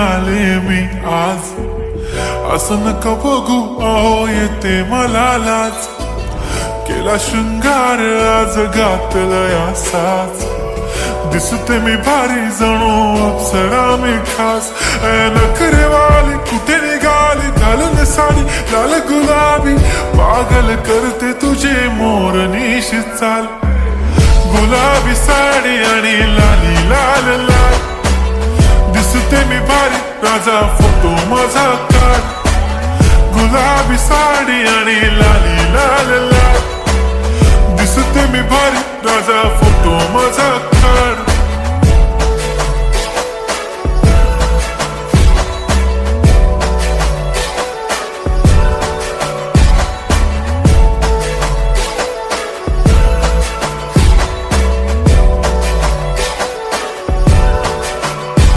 आले मी आज. असं नका बघू अहो येते मला लाज. केला शृंगार आज घातलंय असाच. दिसते मी भारी जणू अप्सरा मी खास. नखरेवाली कुठे निघाली घालून साडी लाल गुलाबी. पागल करते तुझे मोरनीश चाल. गुलाबी साडी आणि लाली लाल लाल. दिसते मी भारी राजा फोटो माझा काढ. गुलाबी साडी आणि लाली लाल लाल. दिसते मी भारी राजा फोटो माझा काढ.